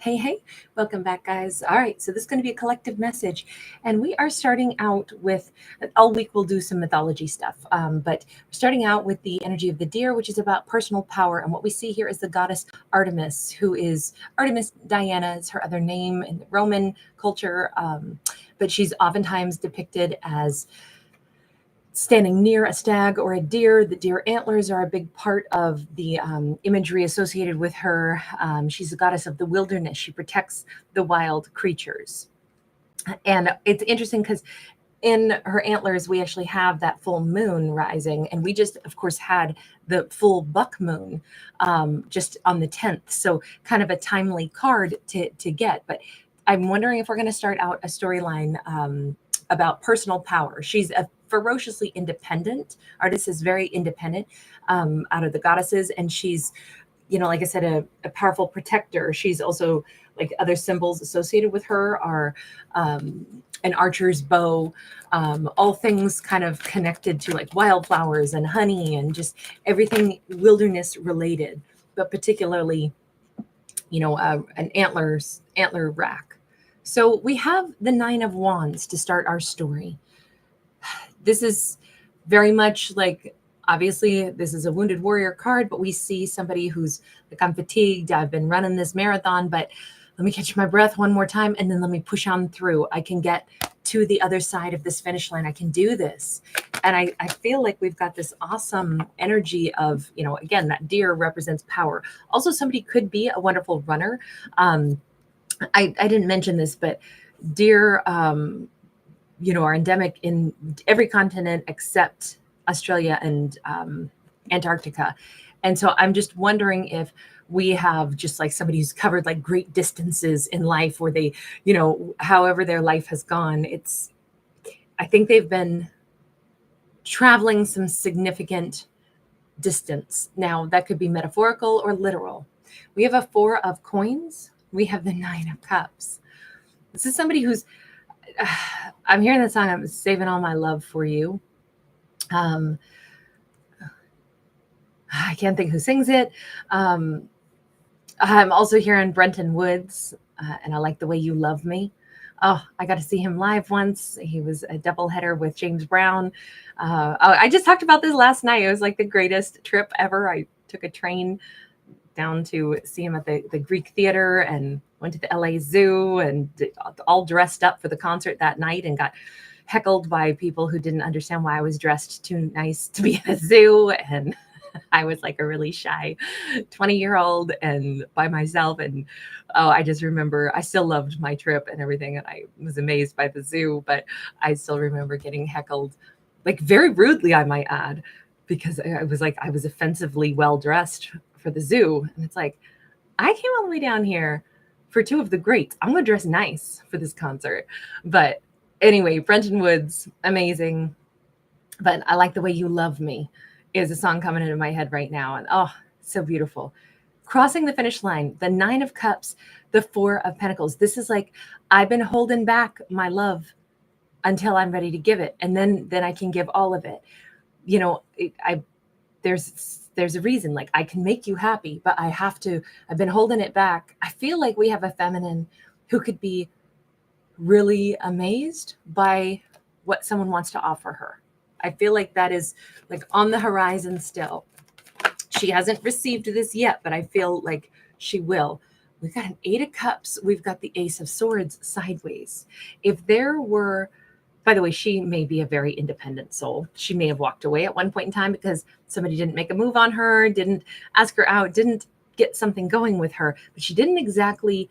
Hey, hey, welcome back, guys. All right, so this is going to be a collective message, and we are starting out with all week we'll do some mythology stuff, but we're starting out with the energy of the deer, which is about personal power. And what we see here is the goddess Artemis, who is Artemis Diana, is her other name in the Roman culture, but she's oftentimes depicted as standing near a stag or a deer. The deer antlers are a big part of the imagery associated with her. She's a goddess of the wilderness. She protects the wild creatures. And it's interesting because in her antlers, we actually have that full moon rising. And we just, of course, had the full buck moon just on the 10th. So kind of a timely card to get. But I'm wondering if we're going to start out a storyline about personal power. She's a ferociously independent. Artist is very independent out of the goddesses, and she's, like I said, a powerful protector. She's also, like, other symbols associated with her are an archer's bow, all things kind of connected to like wildflowers and honey and just everything wilderness related, but particularly, an antler rack. So we have the Nine of Wands to start our story. This is very much like, obviously, this is a wounded warrior card, but we see somebody who's like, I'm fatigued. I've been running this marathon, but let me catch my breath one more time and then let me push on through. I can get to the other side of this finish line. I can do this. And I feel like we've got this awesome energy of, again, that deer represents power. Also, somebody could be a wonderful runner. I didn't mention this, but deer, are endemic in every continent except Australia and Antarctica. And so I'm just wondering if we have just like somebody who's covered like great distances in life, where they, however their life has gone, I think they've been traveling some significant distance. Now, that could be metaphorical or literal. We have a Four of Coins. We have the Nine of Cups. This is somebody who's, I'm hearing the song, I'm saving all my love for you. I can't think who sings it. I'm also hearing Brenton Woods, and I Like the Way You Love Me. Oh, I got to see him live once. He was a doubleheader with James Brown. I just talked about this last night. It was like the greatest trip ever. I took a train down to see him at the Greek Theater and went to the LA Zoo and all dressed up for the concert that night, and got heckled by people who didn't understand why I was dressed too nice to be at a zoo. And I was like a really shy 20-year-old and by myself. And I just remember I still loved my trip and everything. And I was amazed by the zoo, but I still remember getting heckled, like very rudely, I might add, because I was offensively well dressed for the zoo. And it's like, I came all the way down here for two of the greats. I'm going to dress nice for this concert. But anyway, Brenton Woods, amazing. But I Like the Way You Love Me is a song coming into my head right now. And oh, so beautiful. Crossing the finish line, the Nine of Cups, the Four of Pentacles. This is like, I've been holding back my love until I'm ready to give it. And then I can give all of it. There's a reason, like, I can make you happy, but I've been holding it back. I feel like we have a feminine who could be really amazed by what someone wants to offer her. I feel like that is like on the horizon still. She hasn't received this yet, but I feel like she will. We've got an Eight of Cups. We've got the Ace of Swords sideways. If there were, by the way, she may be a very independent soul. She may have walked away at one point in time because somebody didn't make a move on her, didn't ask her out, didn't get something going with her, but she didn't exactly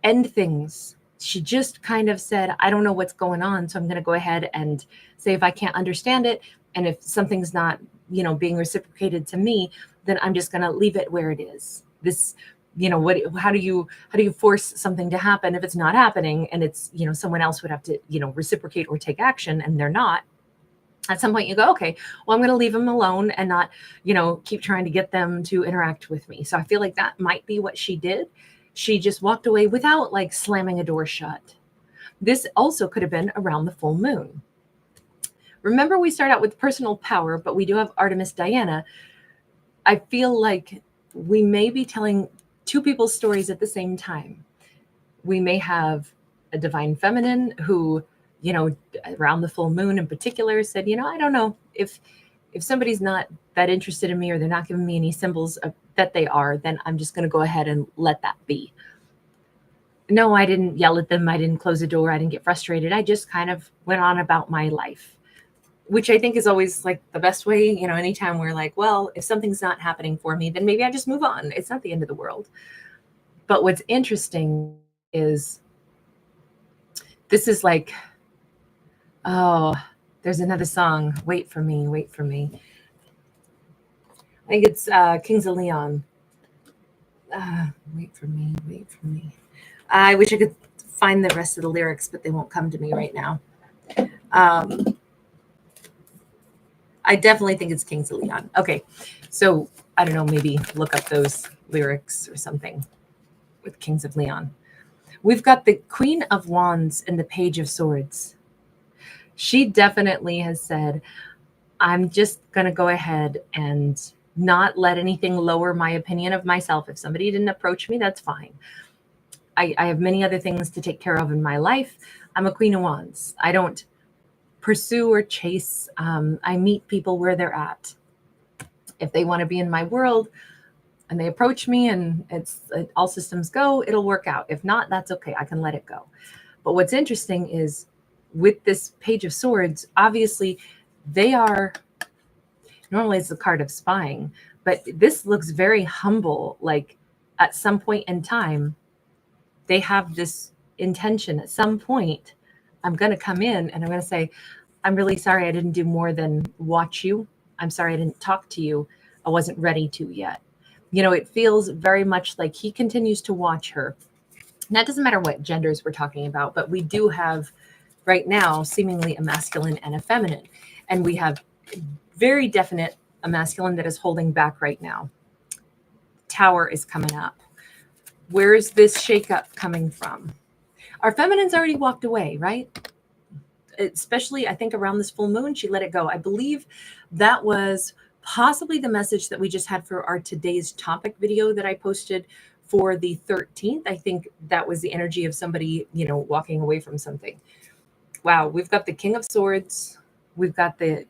end things. She just kind of said, I don't know what's going on, so I'm going to go ahead and say if I can't understand it, and if something's not, being reciprocated to me, then I'm just going to leave it where it is. This, how do you force something to happen if it's not happening, and it's, someone else would have to, reciprocate or take action, and they're not. At some point you go, okay, well, I'm going to leave them alone and not, keep trying to get them to interact with me. So I feel like that might be what she did. She just walked away without like slamming a door shut. This also could have been around the full moon. Remember, we start out with personal power, but we do have Artemis Diana. I feel like we may be telling two people's stories at the same time. We may have a divine feminine who, you know, around the full moon in particular said, you know, I don't know if somebody's not that interested in me or they're not giving me any symbols of, that they are, then I'm just going to go ahead and let that be. No, I didn't yell at them. I didn't close the door. I didn't get frustrated. I just kind of went on about my life, which I think is always like the best way. You know, anytime we're like, well, if something's not happening for me, then maybe I just move on. It's not the end of the world. But what's interesting is this is like, oh, there's another song. Wait for me, wait for me. I think it's Kings of Leon. Wait for me, wait for me. I wish I could find the rest of the lyrics, but they won't come to me right now. I definitely think it's Kings of Leon. Okay, so I don't know, maybe look up those lyrics or something with Kings of Leon. We've got the Queen of Wands and the Page of Swords. She definitely has said, I'm just going to go ahead and not let anything lower my opinion of myself. If somebody didn't approach me, that's fine. I have many other things to take care of in my life. I'm a Queen of Wands. I don't pursue or chase. I meet people where they're at. If they want to be in my world and they approach me and all systems go, it'll work out. If not, that's okay. I can let it go. But what's interesting is with this Page of Swords, obviously they are, normally it's the card of spying, but this looks very humble. Like at some point in time, they have this intention at some point, I'm going to come in and I'm going to say, I'm really sorry I didn't do more than watch you. I'm sorry I didn't talk to you. I wasn't ready to yet. You know, it feels very much like he continues to watch her. And that doesn't matter what genders we're talking about, but we do have right now seemingly a masculine and a feminine. And we have very definite a masculine that is holding back right now. Tower is coming up. Where is this shakeup coming from? Our feminine's already walked away, right? Especially, I think around this full moon, she let it go. I believe that was possibly the message that we just had for our today's topic video that I posted for the 13th. I think that was the energy of somebody, you know, walking away from something. Wow, we've got the King of Swords. We've got the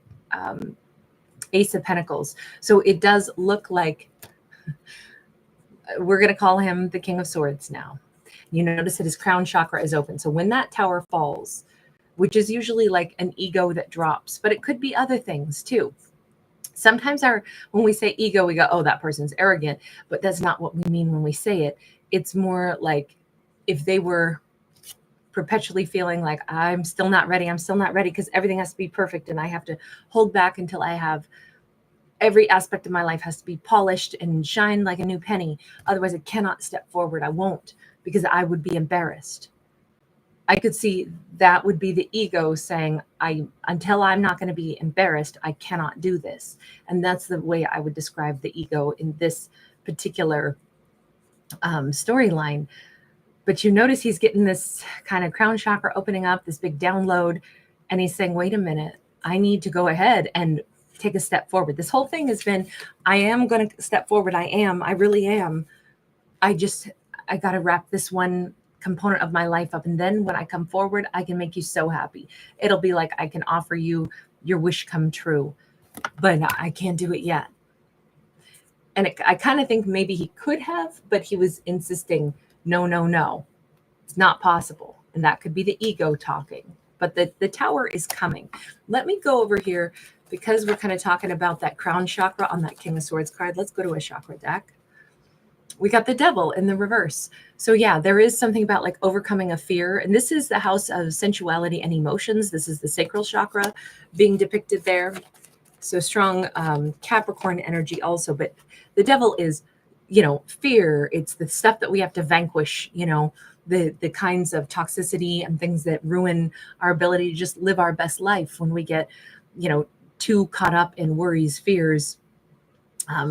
Ace of Pentacles. So it does look like we're going to call him the King of Swords now. You notice that his crown chakra is open. So when that tower falls, which is usually like an ego that drops, but it could be other things too. Sometimes when we say ego, we go, oh, that person's arrogant, but that's not what we mean when we say it. It's more like if they were perpetually feeling like I'm still not ready because everything has to be perfect and I have to hold back until I have every aspect of my life has to be polished and shine like a new penny. Otherwise I cannot step forward. I won't, because I would be embarrassed. I could see that would be the ego saying, until I'm not going to be embarrassed, I cannot do this. And that's the way I would describe the ego in this particular storyline. But you notice he's getting this kind of crown chakra opening up, this big download, and he's saying, wait a minute, I need to go ahead and take a step forward. This whole thing has been, I am going to step forward. I really am. I got to wrap this one component of my life up. And then when I come forward, I can make you so happy. It'll be like I can offer you your wish come true, but I can't do it yet. And I kind of think maybe he could have, but he was insisting, no, it's not possible. And that could be the ego talking. But the tower is coming. Let me go over here, because we're kind of talking about that crown chakra on that King of Swords card. Let's go to a chakra deck. We got the Devil in the reverse. So yeah, there is something about like overcoming a fear. And this is the house of sensuality and emotions. This is the sacral chakra being depicted there. So strong Capricorn energy also. But the Devil is, you know, fear. It's the stuff that we have to vanquish, you know, the kinds of toxicity and things that ruin our ability to just live our best life when we get, you know, too caught up in worries, fears.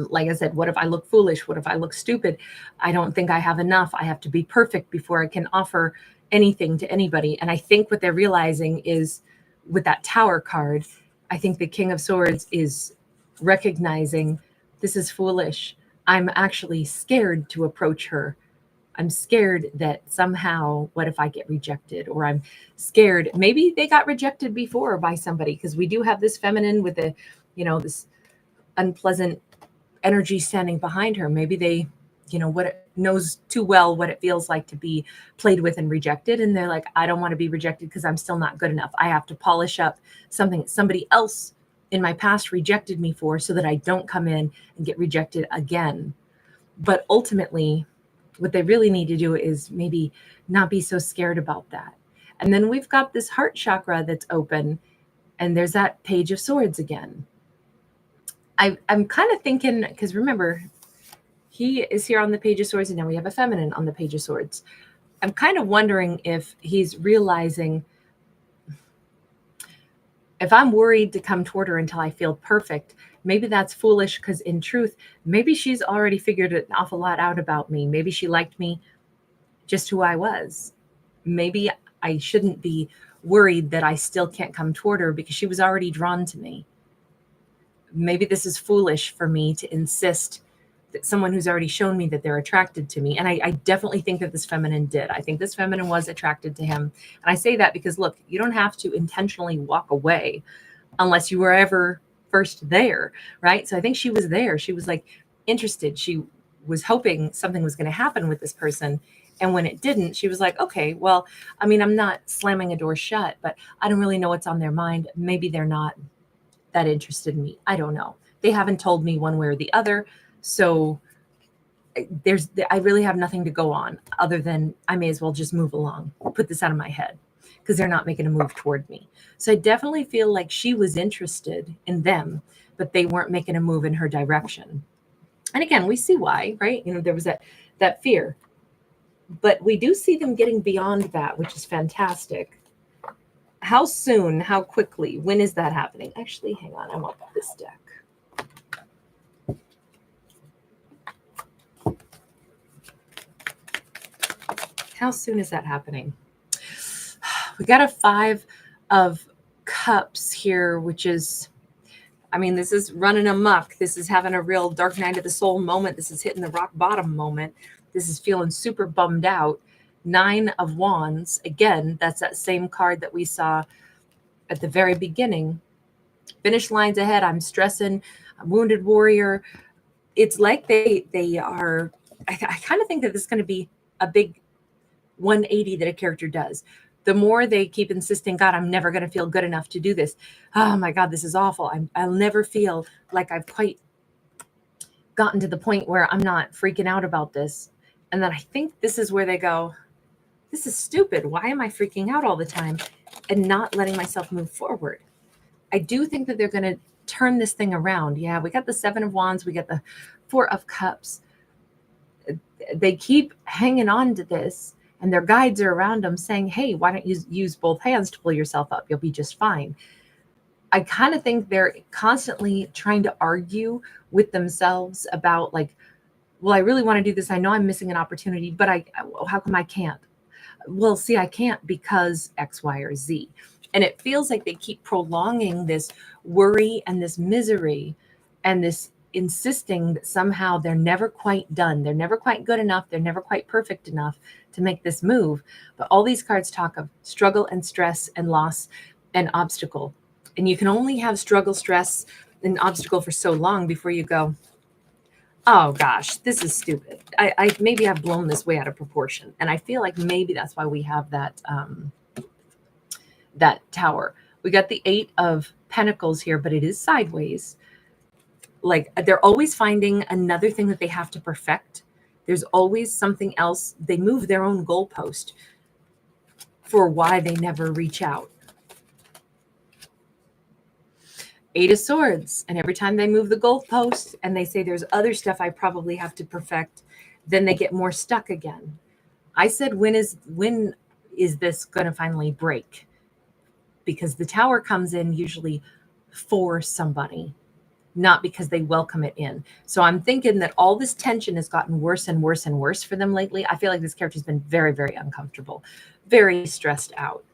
Like I said, what if I look foolish? What if I look stupid? I don't think I have enough. I have to be perfect before I can offer anything to anybody. And I think what they're realizing is with that Tower card, I think the King of Swords is recognizing this is foolish. I'm actually scared to approach her. I'm scared that somehow, what if I get rejected? Or I'm scared, maybe they got rejected before by somebody, because we do have this feminine with a, this unpleasant energy standing behind her. Maybe they, what it knows too well what it feels like to be played with and rejected. And they're like, I don't want to be rejected because I'm still not good enough. I have to polish up something somebody else in my past rejected me for, so that I don't come in and get rejected again. But ultimately, what they really need to do is maybe not be so scared about that. And then we've got this heart chakra that's open, and there's that Page of Swords again. I'm kind of thinking, because remember, he is here on the Page of Swords, and now we have a feminine on the Page of Swords. I'm kind of wondering if he's realizing, if I'm worried to come toward her until I feel perfect, maybe that's foolish, because in truth, maybe she's already figured an awful lot out about me. Maybe she liked me just who I was. Maybe I shouldn't be worried that I still can't come toward her, because she was already drawn to me. Maybe this is foolish for me to insist that someone who's already shown me that they're attracted to me. And I definitely think that this feminine did. I think this feminine was attracted to him. And I say that because, look, you don't have to intentionally walk away unless you were ever first there, right? So I think she was there. She was like interested. She was hoping something was going to happen with this person. And when it didn't, she was like, okay, well, I mean, I'm not slamming a door shut, but I don't really know what's on their mind. Maybe they're not that interested in me. I don't know. They haven't told me one way or the other. So I really have nothing to go on other than I may as well just move along, put this out of my head, because they're not making a move toward me. So I definitely feel like she was interested in them, but they weren't making a move in her direction. And again, we see why, right? There was that fear, but we do see them getting beyond that, which is fantastic. How soon, how quickly, when is that happening? Actually, hang on, I want this deck. How soon is that happening? We got a 5 of Cups here, which is, I mean, this is running amok. This is having a real dark night of the soul moment. This is hitting the rock bottom moment. This is feeling super bummed out. 9 of Wands. Again, that's that same card that we saw at the very beginning. Finish lines ahead. I'm stressing. I'm wounded warrior. It's like they are, I kind of think that this is going to be a big 180 that a character does. The more they keep insisting, God, I'm never going to feel good enough to do this. Oh my God, this is awful. I'll never feel like I've quite gotten to the point where I'm not freaking out about this. And then I think this is where they go, this is stupid. Why am I freaking out all the time and not letting myself move forward? I do think that they're going to turn this thing around. Yeah, we got the 7 of Wands. We got the 4 of Cups. They keep hanging on to this, and their guides are around them saying, hey, why don't you use both hands to pull yourself up? You'll be just fine. I kind of think they're constantly trying to argue with themselves about, like, well, I really want to do this. I know I'm missing an opportunity, but how come I can't? Well, see, I can't because X, Y, or Z. And it feels like they keep prolonging this worry and this misery and this insisting that somehow they're never quite done. They're never quite good enough. They're never quite perfect enough to make this move. But all these cards talk of struggle and stress and loss and obstacle. And you can only have struggle, stress, and obstacle for so long before you go, oh gosh, this is stupid. I maybe I've blown this way out of proportion. And I feel like maybe that's why we have that that Tower. We got the 8 of Pentacles here, but it is sideways. Like, they're always finding another thing that they have to perfect. There's always something else. They move their own goalpost for why they never reach out. 8 of Swords. And every time they move the goalpost and they say there's other stuff I probably have to perfect, then they get more stuck again. I said, when is this going to finally break? Because the Tower comes in usually for somebody, not because they welcome it in. So I'm thinking that all this tension has gotten worse and worse and worse for them lately. I feel like this character's been very, very uncomfortable, very stressed out.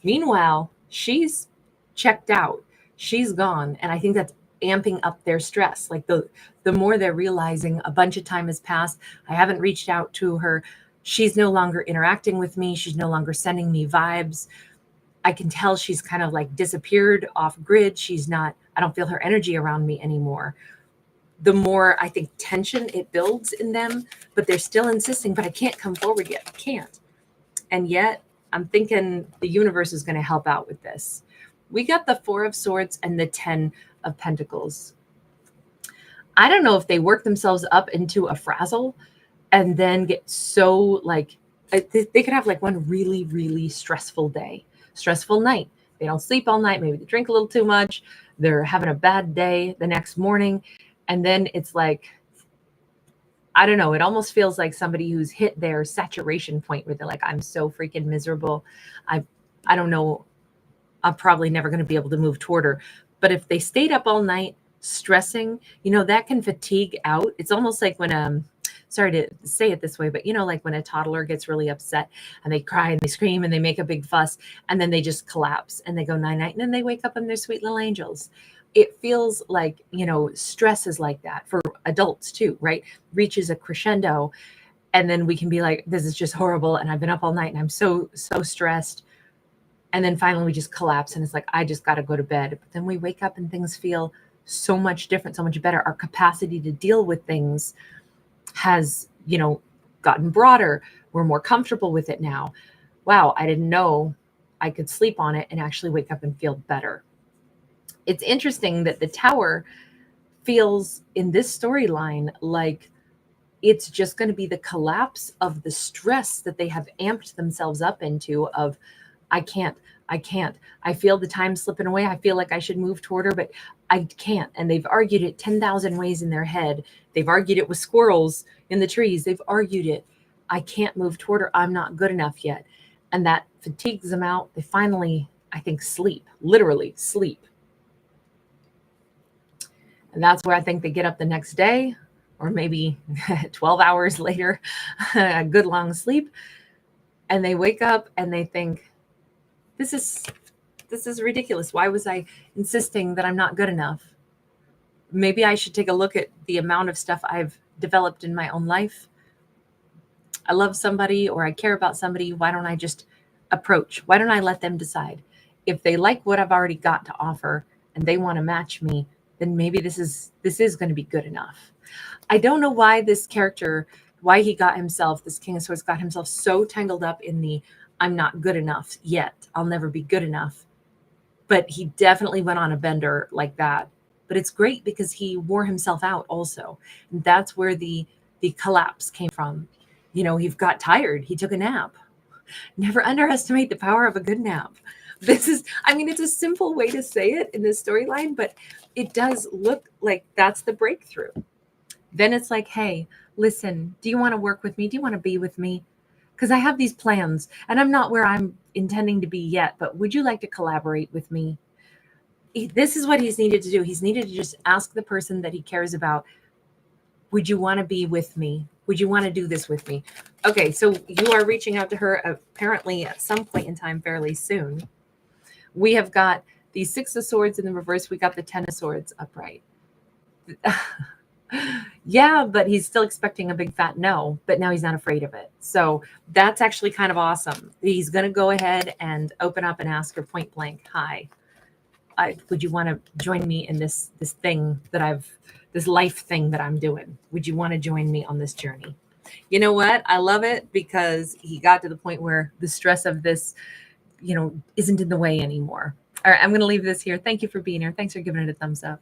Meanwhile, she's checked out. She's gone. And I think that's amping up their stress. Like the more they're realizing a bunch of time has passed, I haven't reached out to her. she's no longer interacting with me. She's no longer sending me vibes. I can tell she's kind of like disappeared off grid. I don't feel her energy around me anymore. The more I think tension it builds in them, but they're still insisting, but I can't come forward yet. I can't. And yet I'm thinking the universe is going to help out with this. We got the 4 of Swords and the 10 of Pentacles. I don't know if they work themselves up into a frazzle and then get so like, they could have like one really, really stressful day, stressful night. They don't sleep all night. Maybe they drink a little too much. They're having a bad day the next morning. And then it's like, I don't know. It almost feels like somebody who's hit their saturation point where they're like, I'm so freaking miserable. I don't know. I'm probably never going to be able to move toward her. But if they stayed up all night stressing, that can fatigue out. It's almost like when, sorry to say it this way, but like when a toddler gets really upset and they cry and they scream and they make a big fuss and then they just collapse and they go night night and then they wake up and they're sweet little angels. It feels like, stress is like that for adults too, right? Reaches a crescendo. And then we can be like, this is just horrible. And I've been up all night and I'm so stressed. And then finally we just collapse and it's like, I just got to go to bed. But then we wake up and things feel so much different, so much better. Our capacity to deal with things has, gotten broader. We're more comfortable with it now. Wow, I didn't know I could sleep on it and actually wake up and feel better. It's interesting that the Tower feels in this storyline like it's just going to be the collapse of the stress that they have amped themselves up into of, I can't. I feel the time slipping away. I feel like I should move toward her, but I can't. And they've argued it 10,000 ways in their head. They've argued it with squirrels in the trees. They've argued it. I can't move toward her. I'm not good enough yet. And that fatigues them out. They finally, I think, sleep, literally sleep. And that's where I think they get up the next day, or maybe 12 hours later, a good long sleep. And they wake up and they think, this is ridiculous. Why was I insisting that I'm not good enough? Maybe I should take a look at the amount of stuff I've developed in my own life. I love somebody or I care about somebody. Why don't I just approach? Why don't I let them decide? If they like what I've already got to offer and they want to match me, then maybe this is going to be good enough. I don't know why this character, why he got himself, this King of Swords got himself so tangled up in the I'm not good enough yet. I'll never be good enough. But he definitely went on a bender like that. But it's great because he wore himself out also. And that's where the collapse came from. He got tired. He took a nap. Never underestimate the power of a good nap. It's a simple way to say it in this storyline, but it does look like that's the breakthrough. Then it's like, hey, listen, do you want to work with me? Do you want to be with me? Because I have these plans and I'm not where I'm intending to be yet, but would you like to collaborate with me? This is what he's needed to do. He's needed to just ask the person that he cares about, would you want to be with me? Would you want to do this with me? Okay, so you are reaching out to her apparently at some point in time fairly soon. We have got the 6 of Swords in the reverse. We got the 10 of Swords upright. Yeah, but he's still expecting a big fat no, but now he's not afraid of it. So that's actually kind of awesome. He's going to go ahead and open up and ask her point blank, hi, would you want to join me in this thing that this life thing that I'm doing? Would you want to join me on this journey? You know what? I love it because he got to the point where the stress of this, isn't in the way anymore. All right, I'm going to leave this here. Thank you for being here. Thanks for giving it a thumbs up.